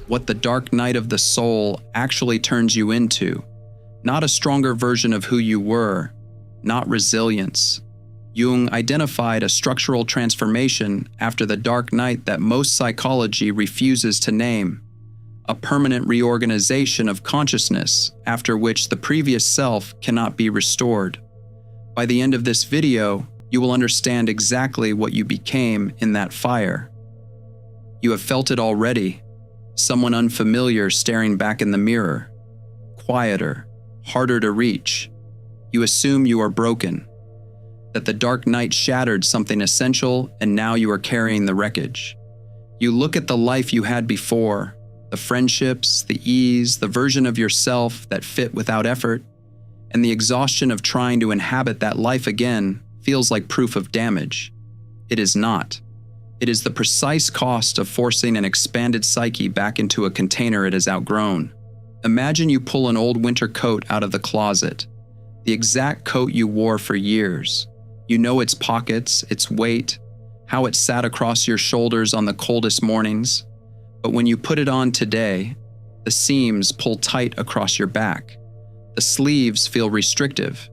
what the dark night of the soul actually turns you into. Not a stronger version of who you were, not resilience. Jung identified a structural transformation after the dark night that most psychology refuses to name. A permanent reorganization of consciousness after which the previous self cannot be restored. By the end of this video, you will understand exactly what you became in that fire. You have felt it already. Someone unfamiliar staring back in the mirror. Quieter, harder to reach. You assume you are broken. That the dark night shattered something essential and now you are carrying the wreckage. You look at the life you had before, the friendships, the ease, the version of yourself that fit without effort, and the exhaustion of trying to inhabit that life again feels like proof of damage. It is not. It is the precise cost of forcing an expanded psyche back into a container it has outgrown. Imagine you pull an old winter coat out of the closet, the exact coat you wore for years. You know its pockets, its weight, how it sat across your shoulders on the coldest mornings. But when you put it on today, the seams pull tight across your back. The sleeves feel restrictive.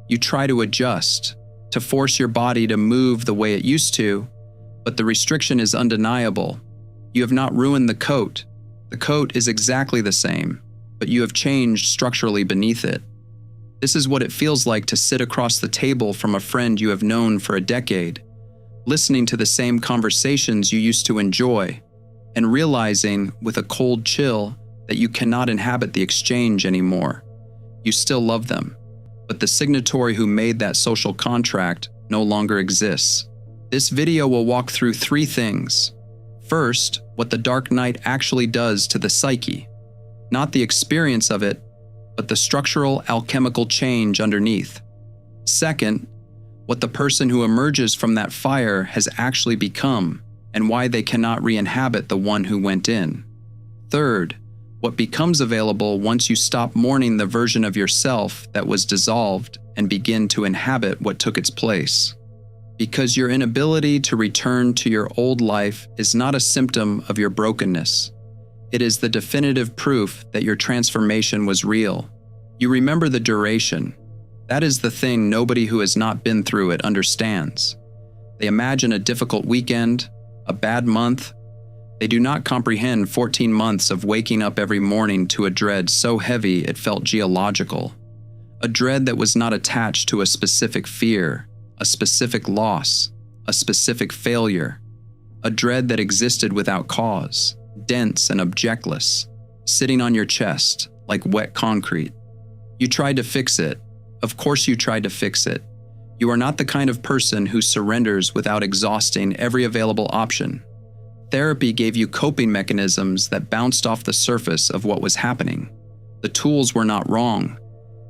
You try to adjust, to force your body to move the way it used to, but the restriction is undeniable. You have not ruined the coat. The coat is exactly the same, but you have changed structurally beneath it. This is what it feels like to sit across the table from a friend you have known for a decade, listening to the same conversations you used to enjoy, and realizing with a cold chill that you cannot inhabit the exchange anymore. You still love them, but the signatory who made that social contract no longer exists. This video will walk through three things. First, what the dark night actually does to the psyche. Not the experience of it, but the structural alchemical change underneath. Second, what the person who emerges from that fire has actually become, and why they cannot re-inhabit the one who went in. Third, what becomes available once you stop mourning the version of yourself that was dissolved and begin to inhabit what took its place. Because your inability to return to your old life is not a symptom of your brokenness. It is the definitive proof that your transformation was real. You remember the duration. That is the thing nobody who has not been through it understands. They imagine a difficult weekend, a bad month. They do not comprehend 14 months of waking up every morning to a dread so heavy it felt geological. A dread that was not attached to a specific fear, a specific loss, a specific failure. A dread that existed without cause, dense and objectless, sitting on your chest like wet concrete. You tried to fix it. Of course you tried to fix it. You are not the kind of person who surrenders without exhausting every available option. Therapy gave you coping mechanisms that bounced off the surface of what was happening. The tools were not wrong.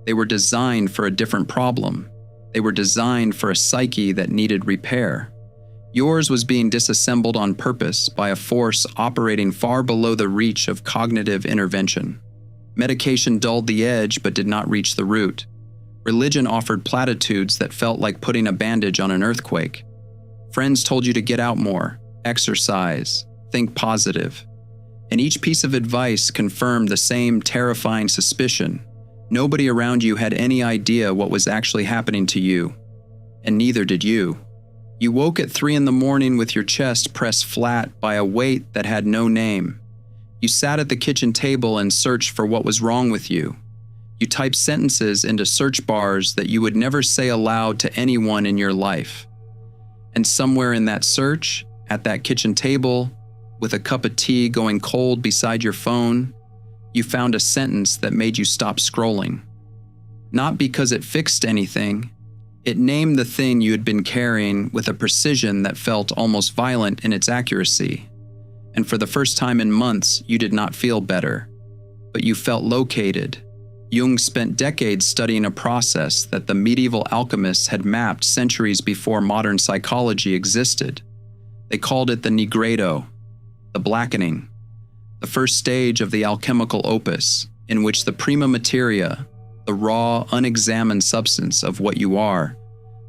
They were designed for a different problem. They were designed for a psyche that needed repair. Yours was being disassembled on purpose by a force operating far below the reach of cognitive intervention. Medication dulled the edge but did not reach the root. Religion offered platitudes that felt like putting a bandage on an earthquake. Friends told you to get out more, exercise, think positive. And each piece of advice confirmed the same terrifying suspicion. Nobody around you had any idea what was actually happening to you, and neither did you. You woke at 3 a.m. with your chest pressed flat by a weight that had no name. You sat at the kitchen table and searched for what was wrong with you. You typed sentences into search bars that you would never say aloud to anyone in your life. And somewhere in that search, at that kitchen table, with a cup of tea going cold beside your phone, you found a sentence that made you stop scrolling. Not because it fixed anything, it named the thing you had been carrying with a precision that felt almost violent in its accuracy. And for the first time in months, you did not feel better, but you felt located. Jung spent decades studying a process that the medieval alchemists had mapped centuries before modern psychology existed. They called it the nigredo, the blackening, the first stage of the alchemical opus, in which the prima materia, the raw, unexamined substance of what you are,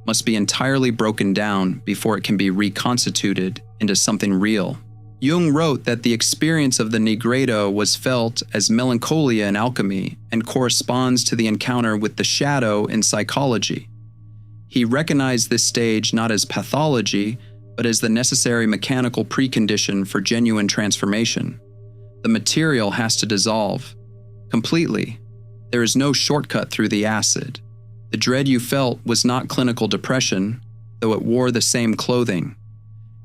must be entirely broken down before it can be reconstituted into something real. Jung wrote that the experience of the nigredo was felt as melancholia in alchemy and corresponds to the encounter with the shadow in psychology. He recognized this stage not as pathology, but as the necessary mechanical precondition for genuine transformation. The material has to dissolve completely. There is no shortcut through the acid. The dread you felt was not clinical depression, though it wore the same clothing.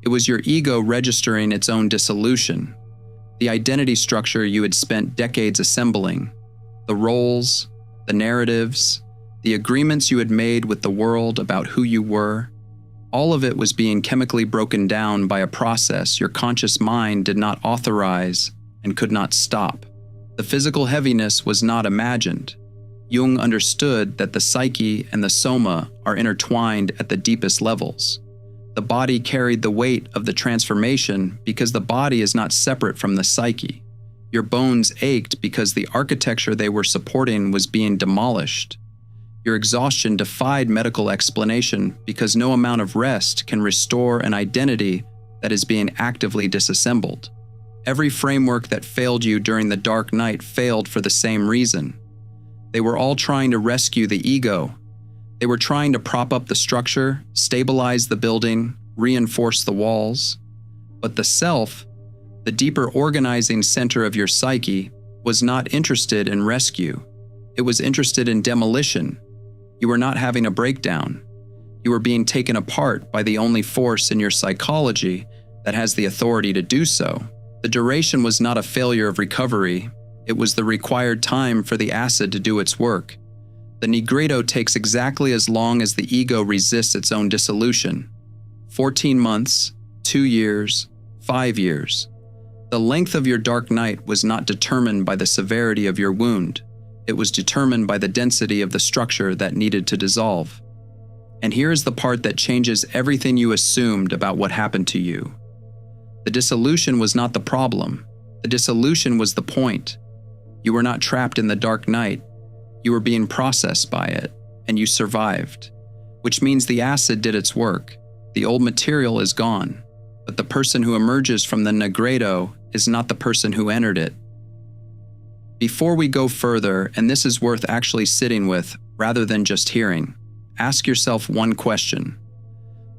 It was your ego registering its own dissolution, the identity structure you had spent decades assembling, the roles, the narratives, the agreements you had made with the world about who you were. All of it was being chemically broken down by a process your conscious mind did not authorize and could not stop. The physical heaviness was not imagined. Jung understood that the psyche and the soma are intertwined at the deepest levels. The body carried the weight of the transformation because the body is not separate from the psyche. Your bones ached because the architecture they were supporting was being demolished. Your exhaustion defied medical explanation because no amount of rest can restore an identity that is being actively disassembled. Every framework that failed you during the dark night failed for the same reason. They were all trying to rescue the ego. They were trying to prop up the structure, stabilize the building, reinforce the walls. But the self, the deeper organizing center of your psyche, was not interested in rescue. It was interested in demolition. You were not having a breakdown. You were being taken apart by the only force in your psychology that has the authority to do so. The duration was not a failure of recovery. It was the required time for the acid to do its work. The nigredo takes exactly as long as the ego resists its own dissolution. 14 months, 2 years, 5 years. The length of your dark night was not determined by the severity of your wound. It was determined by the density of the structure that needed to dissolve. And here is the part that changes everything you assumed about what happened to you. The dissolution was not the problem. The dissolution was the point. You were not trapped in the dark night. You were being processed by it, and you survived, which means the acid did its work. The old material is gone, but the person who emerges from the nigredo is not the person who entered it. Before we go further, and this is worth actually sitting with rather than just hearing, ask yourself one question.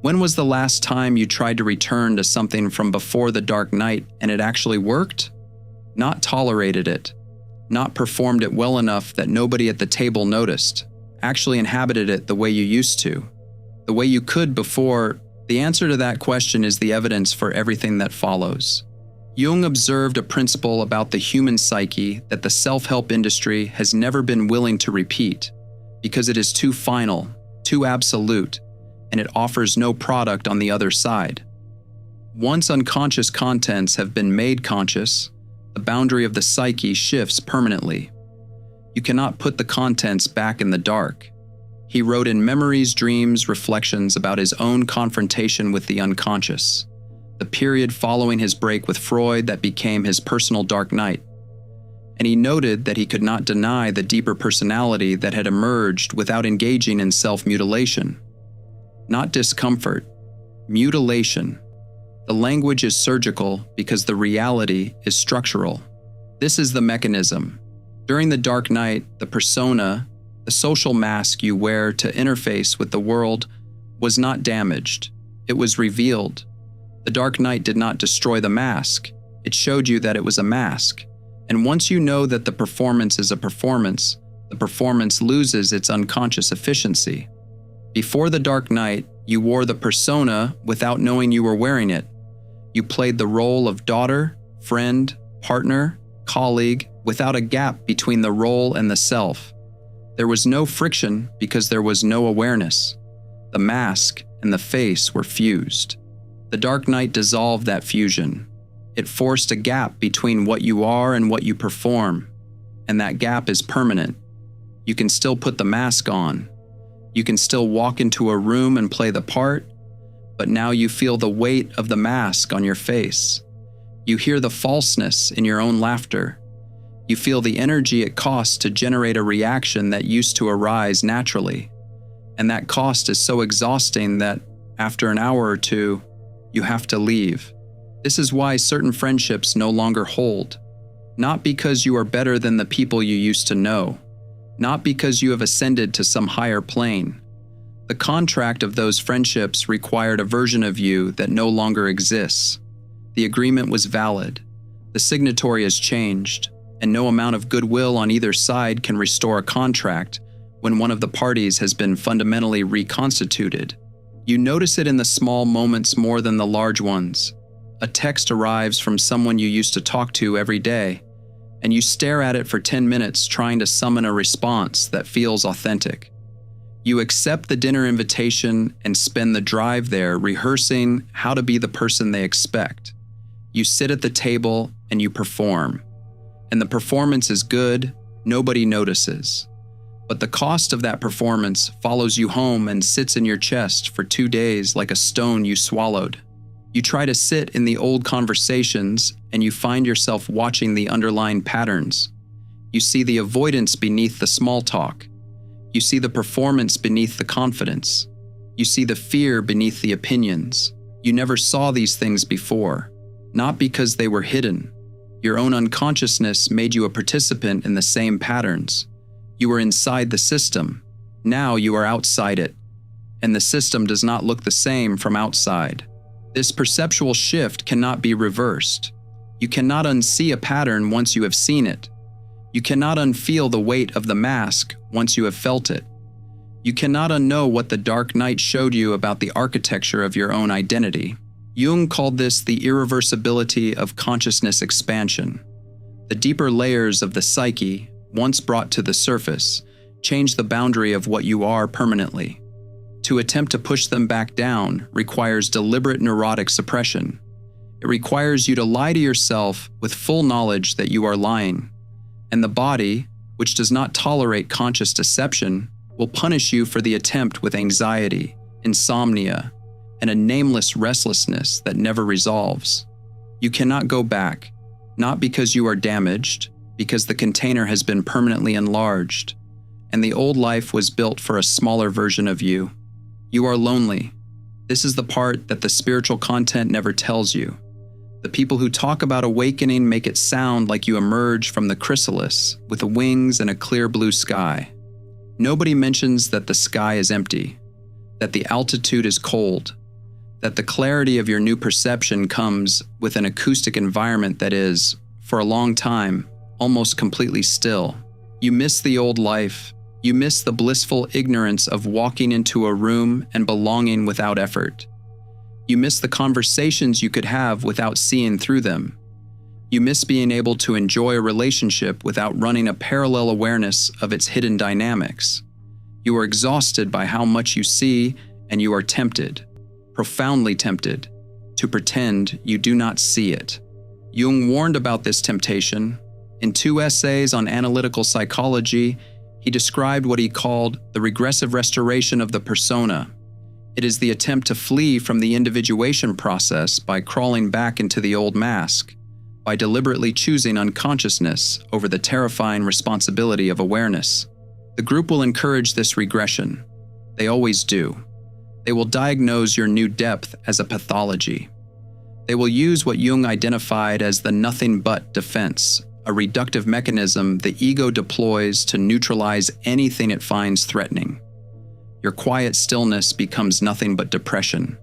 When was the last time you tried to return to something from before the dark night and it actually worked? Not tolerated it, not performed it well enough that nobody at the table noticed, actually inhabited it the way you used to, the way you could before. The answer to that question is the evidence for everything that follows. Jung observed a principle about the human psyche that the self-help industry has never been willing to repeat because it is too final, too absolute, and it offers no product on the other side. Once unconscious contents have been made conscious, the boundary of the psyche shifts permanently. You cannot put the contents back in the dark. He wrote in Memories, Dreams, Reflections about his own confrontation with the unconscious, the period following his break with Freud that became his personal dark night. And he noted that he could not deny the deeper personality that had emerged without engaging in self-mutilation. Not discomfort, mutilation. The language is surgical because the reality is structural. This is the mechanism. During the dark night, the persona, the social mask you wear to interface with the world, was not damaged. It was revealed. The dark night did not destroy the mask. It showed you that it was a mask. And once you know that the performance is a performance, the performance loses its unconscious efficiency. Before the dark night, you wore the persona without knowing you were wearing it. You played the role of daughter, friend, partner, colleague, without a gap between the role and the self. There was no friction because there was no awareness. The mask and the face were fused. The dark night dissolved that fusion. It forced a gap between what you are and what you perform, and that gap is permanent. You can still put the mask on. You can still walk into a room and play the part, but now you feel the weight of the mask on your face. You hear the falseness in your own laughter. You feel the energy it costs to generate a reaction that used to arise naturally. And that cost is so exhausting that after an hour or two, you have to leave. This is why certain friendships no longer hold. Not because you are better than the people you used to know. Not because you have ascended to some higher plane. The contract of those friendships required a version of you that no longer exists. The agreement was valid. The signatory has changed, and no amount of goodwill on either side can restore a contract when one of the parties has been fundamentally reconstituted. You notice it in the small moments more than the large ones. A text arrives from someone you used to talk to every day, and you stare at it for 10 minutes trying to summon a response that feels authentic. You accept the dinner invitation and spend the drive there rehearsing how to be the person they expect. You sit at the table and you perform. And the performance is good, nobody notices. But the cost of that performance follows you home and sits in your chest for 2 days like a stone you swallowed. You try to sit in the old conversations and you find yourself watching the underlying patterns. You see the avoidance beneath the small talk. You see the performance beneath the confidence. You see the fear beneath the opinions. You never saw these things before, not because they were hidden. Your own unconsciousness made you a participant in the same patterns. You were inside the system. Now you are outside it. And the system does not look the same from outside. This perceptual shift cannot be reversed. You cannot unsee a pattern once you have seen it. You cannot unfeel the weight of the mask once you have felt it. You cannot unknow what the dark night showed you about the architecture of your own identity. Jung called this the irreversibility of consciousness expansion. The deeper layers of the psyche, once brought to the surface, change the boundary of what you are permanently. To attempt to push them back down requires deliberate neurotic suppression. It requires you to lie to yourself with full knowledge that you are lying. And the body, which does not tolerate conscious deception, will punish you for the attempt with anxiety, insomnia, and a nameless restlessness that never resolves. You cannot go back, not because you are damaged, because the container has been permanently enlarged, and the old life was built for a smaller version of you. You are lonely. This is the part that the spiritual content never tells you. The people who talk about awakening make it sound like you emerge from the chrysalis with wings and a clear blue sky. Nobody mentions that the sky is empty, that the altitude is cold, that the clarity of your new perception comes with an acoustic environment that is, for a long time, almost completely still. You miss the old life. You miss the blissful ignorance of walking into a room and belonging without effort. You miss the conversations you could have without seeing through them. You miss being able to enjoy a relationship without running a parallel awareness of its hidden dynamics. You are exhausted by how much you see, and you are tempted, profoundly tempted, to pretend you do not see it. Jung warned about this temptation. In 2 essays on analytical psychology, he described what he called the regressive restoration of the persona. It is the attempt to flee from the individuation process by crawling back into the old mask, by deliberately choosing unconsciousness over the terrifying responsibility of awareness. The group will encourage this regression. They always do. They will diagnose your new depth as a pathology. They will use what Jung identified as the nothing but defense, a reductive mechanism the ego deploys to neutralize anything it finds threatening. Your quiet stillness becomes nothing but depression.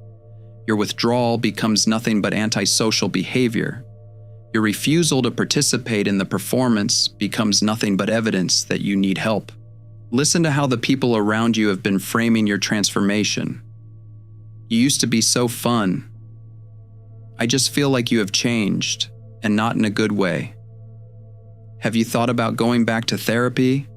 Your withdrawal becomes nothing but antisocial behavior. Your refusal to participate in the performance becomes nothing but evidence that you need help. Listen to how the people around you have been framing your transformation. You used to be so fun. I just feel like you have changed, and not in a good way. Have you thought about going back to therapy?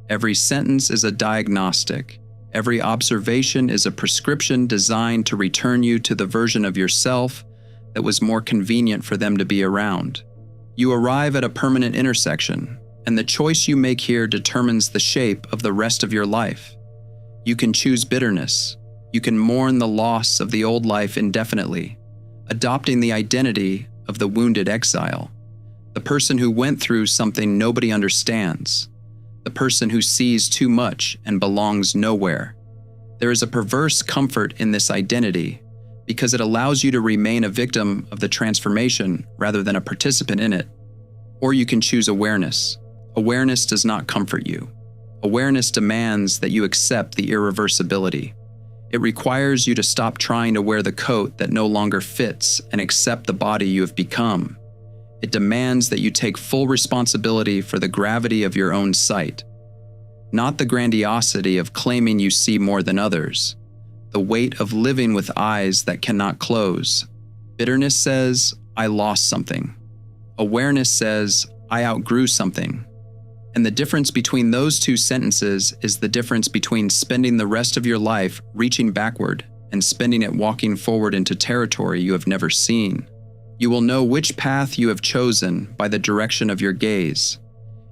Every sentence is a diagnostic. Every observation is a prescription designed to return you to the version of yourself that was more convenient for them to be around. You arrive at a permanent intersection, and the choice you make here determines the shape of the rest of your life. You can choose bitterness. You can mourn the loss of the old life indefinitely, adopting the identity of the wounded exile, the person who went through something nobody understands, the person who sees too much and belongs nowhere. There is a perverse comfort in this identity because it allows you to remain a victim of the transformation rather than a participant in it. Or you can choose awareness. Awareness does not comfort you. Awareness demands that you accept the irreversibility. It requires you to stop trying to wear the coat that no longer fits and accept the body you have become. It demands that you take full responsibility for the gravity of your own sight, not the grandiosity of claiming you see more than others, the weight of living with eyes that cannot close. Bitterness says, I lost something. Awareness says, I outgrew something. And the difference between those two sentences is the difference between spending the rest of your life reaching backward and spending it walking forward into territory you have never seen. You will know which path you have chosen by the direction of your gaze.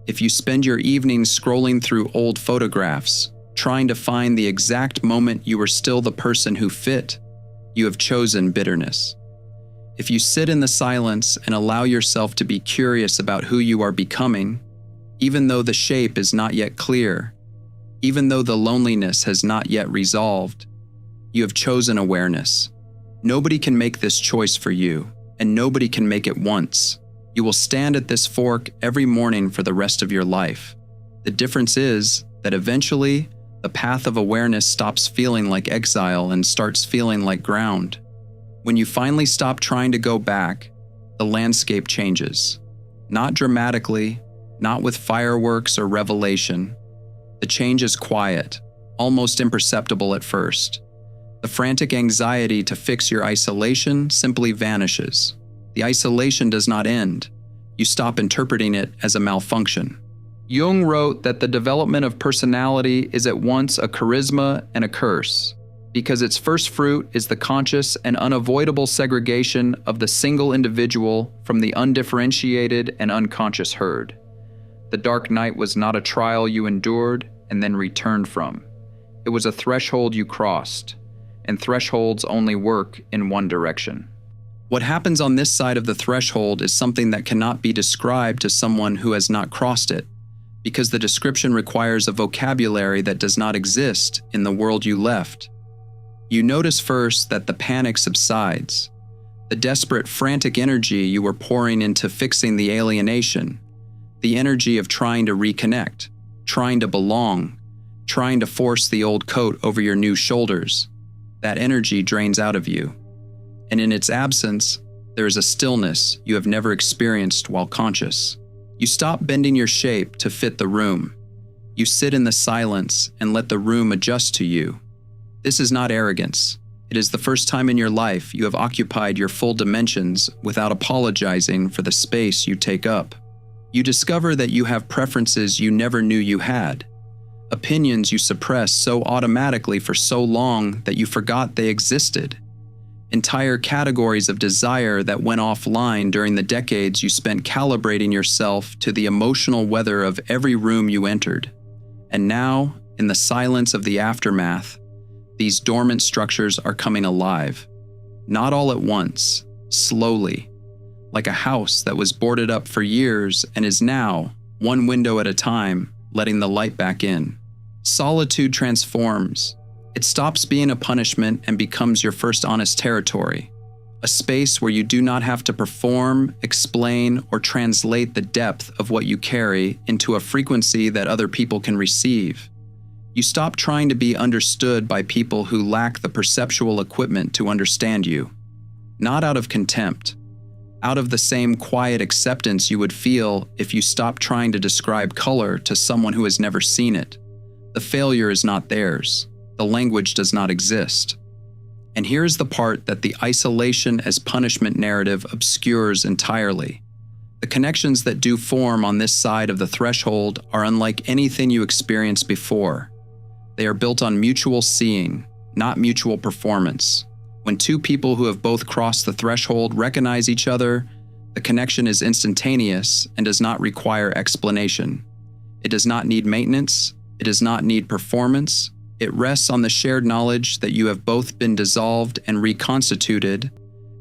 If you spend your evenings scrolling through old photographs, trying to find the exact moment you were still the person who fit, you have chosen bitterness. If you sit in the silence and allow yourself to be curious about who you are becoming, even though the shape is not yet clear, even though the loneliness has not yet resolved, you have chosen awareness. Nobody can make this choice for you, and nobody can make it once. You will stand at this fork every morning for the rest of your life. The difference is that eventually, the path of awareness stops feeling like exile and starts feeling like ground. When you finally stop trying to go back, the landscape changes. Not dramatically, not with fireworks or revelation. The change is quiet, almost imperceptible at first. The frantic anxiety to fix your isolation simply vanishes. The isolation does not end. You stop interpreting it as a malfunction. Jung wrote that the development of personality is at once a charisma and a curse, because its first fruit is the conscious and unavoidable segregation of the single individual from the undifferentiated and unconscious herd. The dark night was not a trial you endured and then returned from. It was a threshold you crossed, and thresholds only work in one direction. What happens on this side of the threshold is something that cannot be described to someone who has not crossed it, because the description requires a vocabulary that does not exist in the world you left. You notice first that the panic subsides. The desperate, frantic energy you were pouring into fixing the alienation, the energy of trying to reconnect, trying to belong, trying to force the old coat over your new shoulders, that energy drains out of you. And in its absence, there is a stillness you have never experienced while conscious. You stop bending your shape to fit the room. You sit in the silence and let the room adjust to you. This is not arrogance. It is the first time in your life you have occupied your full dimensions without apologizing for the space you take up. You discover that you have preferences you never knew you had, opinions you suppressed so automatically for so long that you forgot they existed, entire categories of desire that went offline during the decades you spent calibrating yourself to the emotional weather of every room you entered. And now, in the silence of the aftermath, these dormant structures are coming alive. Not all at once, slowly, like a house that was boarded up for years and is now, one window at a time, letting the light back in. Solitude transforms. It stops being a punishment and becomes your first honest territory, a space where you do not have to perform, explain, or translate the depth of what you carry into a frequency that other people can receive. You stop trying to be understood by people who lack the perceptual equipment to understand you. Not out of contempt, out of the same quiet acceptance you would feel if you stopped trying to describe color to someone who has never seen it. The failure is not theirs. The language does not exist. And here is the part that the isolation as punishment narrative obscures entirely. The connections that do form on this side of the threshold are unlike anything you experienced before. They are built on mutual seeing, not mutual performance. When two people who have both crossed the threshold recognize each other, the connection is instantaneous and does not require explanation. It does not need maintenance. It does not need performance. It rests on the shared knowledge that you have both been dissolved and reconstituted,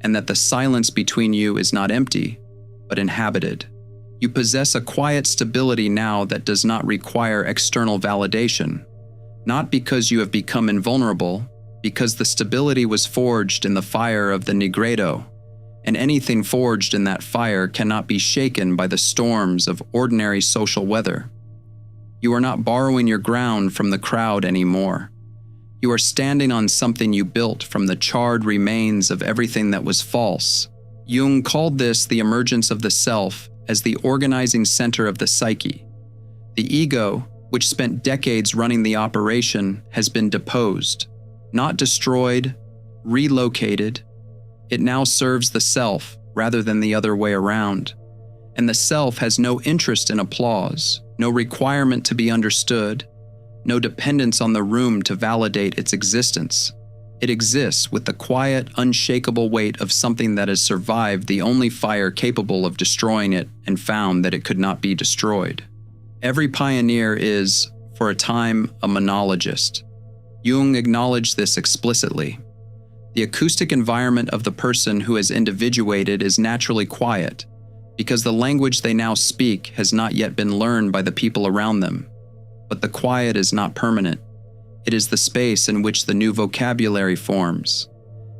and that the silence between you is not empty, but inhabited. You possess a quiet stability now that does not require external validation, not because you have become invulnerable, because the stability was forged in the fire of the nigredo, and anything forged in that fire cannot be shaken by the storms of ordinary social weather. You are not borrowing your ground from the crowd anymore. You are standing on something you built from the charred remains of everything that was false. Jung called this the emergence of the self as the organizing center of the psyche. The ego, which spent decades running the operation, has been deposed, not destroyed, relocated. It now serves the self rather than the other way around. And the self has no interest in applause, no requirement to be understood, no dependence on the room to validate its existence. It exists with the quiet, unshakable weight of something that has survived the only fire capable of destroying it and found that it could not be destroyed. Every pioneer is, for a time, a monologist. Jung acknowledged this explicitly. The acoustic environment of the person who has individuated is naturally quiet, because the language they now speak has not yet been learned by the people around them. But the quiet is not permanent. It is the space in which the new vocabulary forms.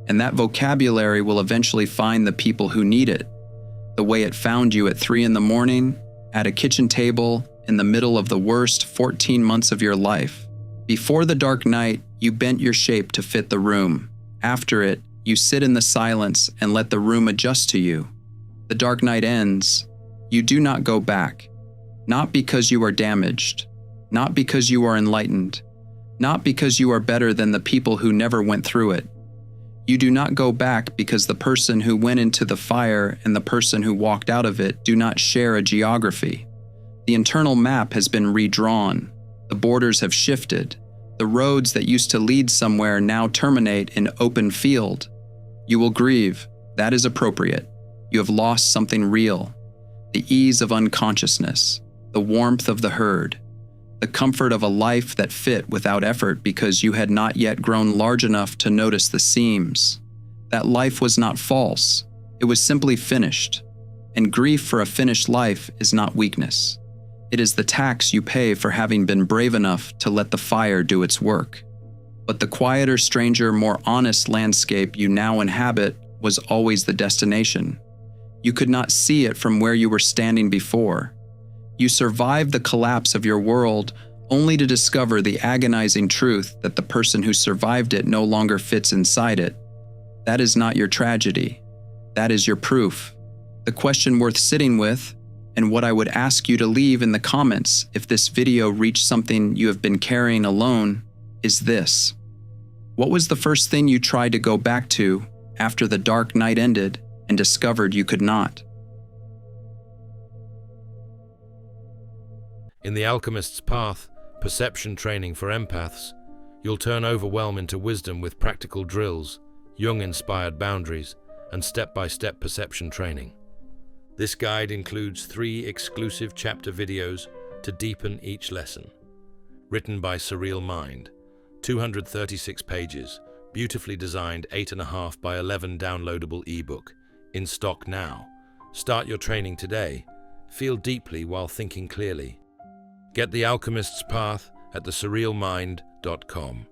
And that vocabulary will eventually find the people who need it, the way it found you at 3 a.m, at a kitchen table, in the middle of the worst 14 months of your life. Before the dark night, you bent your shape to fit the room. After it, you sit in the silence and let the room adjust to you. The dark night ends. You do not go back. Not because you are damaged. Not because you are enlightened. Not because you are better than the people who never went through it. You do not go back because the person who went into the fire and the person who walked out of it do not share a geography. The internal map has been redrawn. The borders have shifted. The roads that used to lead somewhere now terminate in open field. You will grieve. That is appropriate. You have lost something real. The ease of unconsciousness, the warmth of the herd, the comfort of a life that fit without effort because you had not yet grown large enough to notice the seams. That life was not false. It was simply finished. And grief for a finished life is not weakness. It is the tax you pay for having been brave enough to let the fire do its work. But the quieter, stranger, more honest landscape you now inhabit was always the destination. You could not see it from where you were standing before. You survived the collapse of your world only to discover the agonizing truth that the person who survived it no longer fits inside it. That is not your tragedy. That is your proof. The question worth sitting with, and what I would ask you to leave in the comments if this video reached something you have been carrying alone, is this. What was the first thing you tried to go back to after the dark night ended and discovered you could not? In the Alchemist's Path, perception training for empaths, you'll turn overwhelm into wisdom with practical drills, Jung-inspired boundaries, and step-by-step perception training. This guide includes 3 exclusive chapter videos to deepen each lesson. Written by Surreal Mind, 236 pages, beautifully designed 8.5 by 11 downloadable ebook, in stock now. Start your training today. Feel deeply while thinking clearly. Get the Alchemist's Path at thesurrealmind.com.